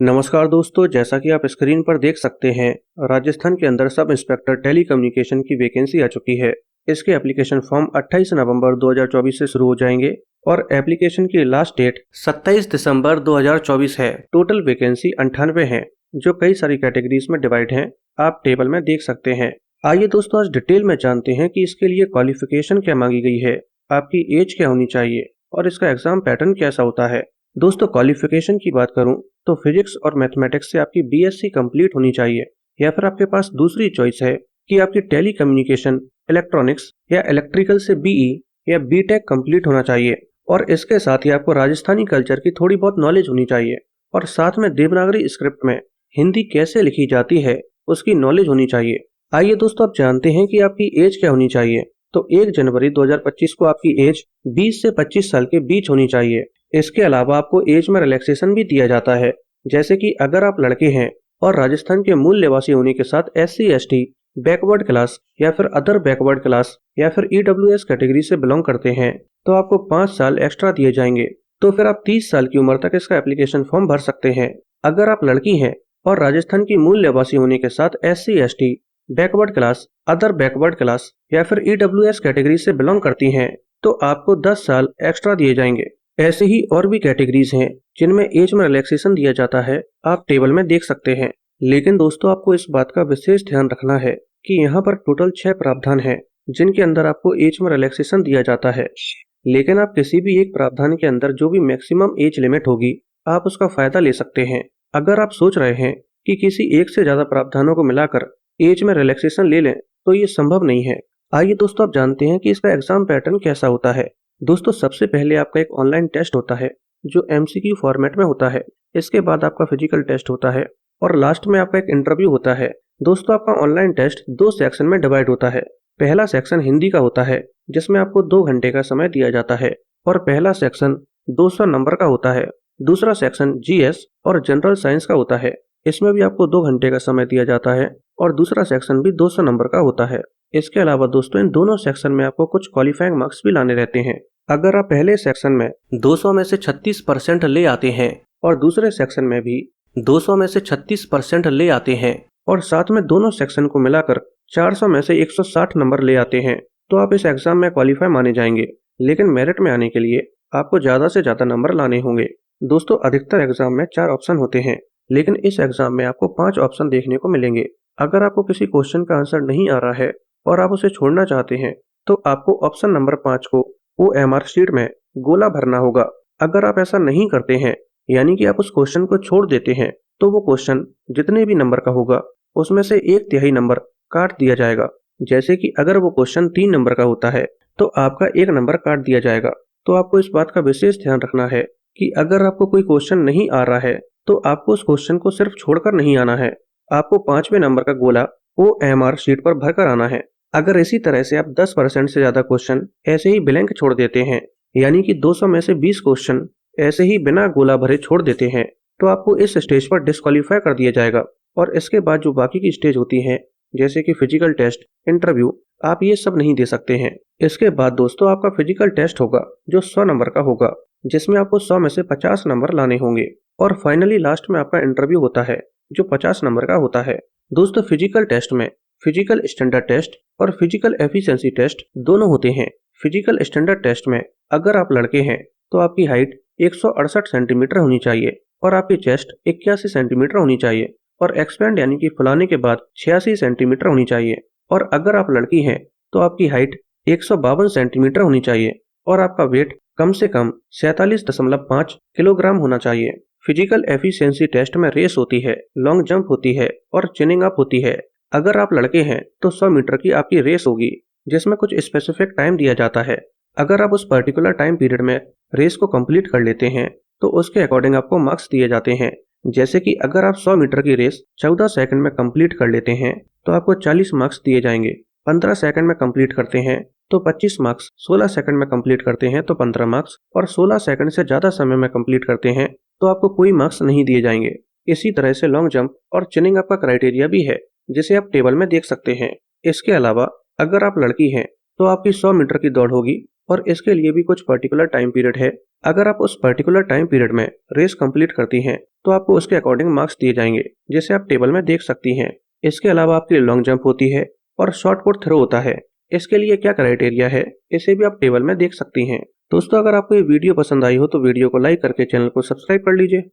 नमस्कार दोस्तों, जैसा कि आप स्क्रीन पर देख सकते हैं, राजस्थान के अंदर सब इंस्पेक्टर टेलीकम्युनिकेशन की वैकेंसी आ चुकी है। इसके एप्लीकेशन फॉर्म 28 नवंबर 2024 से शुरू हो जाएंगे और एप्लीकेशन की लास्ट डेट 27 दिसंबर 2024 है। टोटल वैकेंसी 98 है, जो कई सारी कैटेगरीज में डिवाइड हैं। आप टेबल में देख सकते हैं। आइए दोस्तों, आज डिटेल में जानते हैं कि इसके लिए क्वालिफिकेशन क्या मांगी गई है, आपकी एज क्या होनी चाहिए और इसका एग्जाम पैटर्न कैसा होता है। दोस्तों, क्वालिफिकेशन की बात करूं तो फिजिक्स और मैथमेटिक्स से आपकी बीएससी कंप्लीट होनी चाहिए, या फिर आपके पास दूसरी चॉइस है कि आपकी टेली कम्युनिकेशन, इलेक्ट्रॉनिक्स या इलेक्ट्रिकल से बीई या बीटेक कंप्लीट होना चाहिए। और इसके साथ ही आपको राजस्थानी कल्चर की थोड़ी बहुत नॉलेज होनी चाहिए और साथ में देवनागरी स्क्रिप्ट में हिंदी कैसे लिखी जाती है उसकी नॉलेज होनी चाहिए। आइए दोस्तों, आप जानते हैं कि आपकी एज क्या होनी चाहिए। तो 1 जनवरी 2025 को आपकी एज 20 से 25 साल के बीच होनी चाहिए। इसके अलावा आपको एज में रिलैक्सेशन भी दिया जाता है, जैसे कि अगर आप लड़के हैं और राजस्थान के मूल निवासी होने के साथ SC ST, बैकवर्ड क्लास या फिर अदर बैकवर्ड क्लास या फिर EWS कैटेगरी से बिलोंग करते हैं, तो आपको 5 साल एक्स्ट्रा दिए जाएंगे। तो फिर आप 30 साल की उम्र तक इसका एप्लीकेशन फॉर्म भर सकते हैं। अगर आप लड़की हैं और राजस्थान की मूल निवासी होने के साथ SC ST, backward class, other backward class या फिर EWS कैटेगरी से बिलोंग करती हैं, तो आपको 10 साल एक्स्ट्रा दिए जाएंगे। ऐसे ही और भी कैटेगरीज हैं जिनमें एज में रिलैक्सेशन दिया जाता है, आप टेबल में देख सकते हैं। लेकिन दोस्तों, आपको इस बात का विशेष ध्यान रखना है कि यहाँ पर टोटल 6 प्रावधान हैं जिनके अंदर आपको एज में रिलैक्सेशन दिया जाता है। लेकिन आप किसी भी एक प्रावधान के अंदर जो भी मैक्सिमम एज लिमिट होगी, आप उसका फायदा ले सकते हैं। अगर आप सोच रहे हैं कि किसी एक से ज्यादा प्रावधानों को मिलाकर एज में रिलैक्सेशन ले लें, तो ये संभव नहीं है। आइए दोस्तों, आप जानते हैं कि इसका एग्जाम पैटर्न कैसा होता है। दोस्तों, सबसे पहले आपका एक ऑनलाइन टेस्ट होता है जो MCQ फॉर्मेट में होता है। इसके बाद आपका फिजिकल टेस्ट होता है और लास्ट में आपका एक इंटरव्यू होता है। दोस्तों, आपका ऑनलाइन टेस्ट 2 सेक्शन में डिवाइड होता है। पहला सेक्शन हिंदी का होता है, जिसमें आपको 2 घंटे का समय दिया जाता है और पहला सेक्शन 200 नंबर का होता है। दूसरा सेक्शन GS और जनरल साइंस का होता है। इसमें भी आपको 2 घंटे का समय दिया जाता है और दूसरा सेक्शन भी 200 नंबर का होता है। इसके अलावा दोस्तों, इन दोनों सेक्शन में आपको कुछ क्वालिफाइंग मार्क्स भी लाने रहते हैं। अगर आप पहले सेक्शन में 200 में से 36% ले आते हैं और दूसरे सेक्शन में भी 200 में से 36% ले आते हैं और साथ में दोनों सेक्शन को मिलाकर 400 में से 160 नंबर ले आते हैं, तो आप इस एग्जाम में क्वालिफाई माने जाएंगे। लेकिन मेरिट में आने के लिए आपको ज्यादा से ज्यादा नंबर लाने होंगे। दोस्तों, अधिकतर एग्जाम में 4 ऑप्शन होते हैं, लेकिन इस एग्जाम में आपको 5 ऑप्शन देखने को मिलेंगे। अगर आपको किसी क्वेश्चन का आंसर नहीं आ रहा है और आप उसे छोड़ना चाहते हैं, तो आपको ऑप्शन नंबर 5 को OMR शीट में गोला भरना होगा। अगर आप ऐसा नहीं करते हैं, यानी कि आप उस क्वेश्चन को छोड़ देते हैं, तो वो क्वेश्चन जितने भी नंबर का होगा उसमें से 1/3 नंबर काट दिया जाएगा। जैसे कि अगर वो क्वेश्चन 3 नंबर का होता है तो आपका 1 नंबर काट दिया जाएगा। तो आपको इस बात का विशेष ध्यान रखना है कि अगर आपको कोई क्वेश्चन नहीं आ रहा है तो आपको उस क्वेश्चन को सिर्फ छोड़कर नहीं आना है, आपको 5वें नंबर का गोला OMR शीट पर भरकर आना है। अगर इसी तरह से आप 10% से ज्यादा क्वेश्चन ऐसे ही ब्लैंक छोड़ देते हैं, यानी कि 200 में से 20 क्वेश्चन ऐसे ही बिना गोला भरे छोड़ देते हैं, तो आपको इस स्टेज पर डिस्क्वालीफाई कर दिया जाएगा। और इसके बाद जो बाकी की स्टेज होती हैं, जैसे कि फिजिकल टेस्ट, इंटरव्यू, आप ये सब नहीं दे सकते हैं। इसके बाद दोस्तों, आपका फिजिकल टेस्ट होगा जो 100 नंबर का होगा, जिसमें आपको 100 में से 50 नंबर लाने होंगे। और फाइनली लास्ट में आपका इंटरव्यू होता है जो 50 नंबर का होता है। दोस्तों, फिजिकल टेस्ट में फिजिकल स्टैंडर्ड टेस्ट और फिजिकल एफिशिएंसी टेस्ट दोनों होते हैं। फिजिकल स्टैंडर्ड टेस्ट में अगर आप लड़के हैं तो आपकी हाइट 168 सेंटीमीटर होनी चाहिए और आपकी चेस्ट 81 सेंटीमीटर होनी चाहिए और एक्सपेंड यानी कि फुलाने के बाद 86 सेंटीमीटर होनी चाहिए। और अगर आप लड़की हैं तो आपकी हाइट 152 सेंटीमीटर होनी चाहिए और आपका वेट कम से कम 47.5 किलोग्राम होना चाहिए। फिजिकल एफिशिएंसी टेस्ट में रेस होती है, लॉन्ग जंप होती है और चिनिंग अप होती है। अगर आप लड़के हैं तो 100 मीटर की आपकी रेस होगी, जिसमें कुछ स्पेसिफिक टाइम दिया जाता है। अगर आप उस पर्टिकुलर टाइम पीरियड में रेस को कंप्लीट कर लेते हैं तो उसके अकॉर्डिंग आपको मार्क्स दिए जाते हैं। जैसे कि अगर आप 100 मीटर की रेस 14 सेकंड में कंप्लीट कर लेते हैं तो आपको 40 मार्क्स दिए जाएंगे। 15 सेकंड में कंप्लीट करते हैं तो 25 मार्क्स, 16 सेकंड में कंप्लीट करते हैं तो 15 मार्क्स और 16 सेकंड से ज्यादा समय में कंप्लीट करते हैं तो आपको कोई मार्क्स नहीं दिए जाएंगे। इसी तरह से लॉन्ग जंप और चिनिंग अप का क्राइटेरिया भी है, जिसे आप टेबल में देख सकते हैं। इसके अलावा अगर आप लड़की हैं तो आपकी 100 मीटर की दौड़ होगी और इसके लिए भी कुछ पर्टिकुलर टाइम पीरियड है। अगर आप उस पर्टिकुलर टाइम पीरियड में रेस कंप्लीट करती हैं तो आपको उसके अकॉर्डिंग मार्क्स दिए जाएंगे, जिसे आप टेबल में देख सकती हैं। इसके अलावा आपकी लॉन्ग जंप होती है और शॉट पुट थ्रो होता है। इसके लिए क्या क्राइटेरिया है, इसे भी आप टेबल में देख सकती हैं। दोस्तों, अगर आपको ये वीडियो पसंद आई हो तो वीडियो को लाइक करके चैनल को सब्सक्राइब कर लीजिए।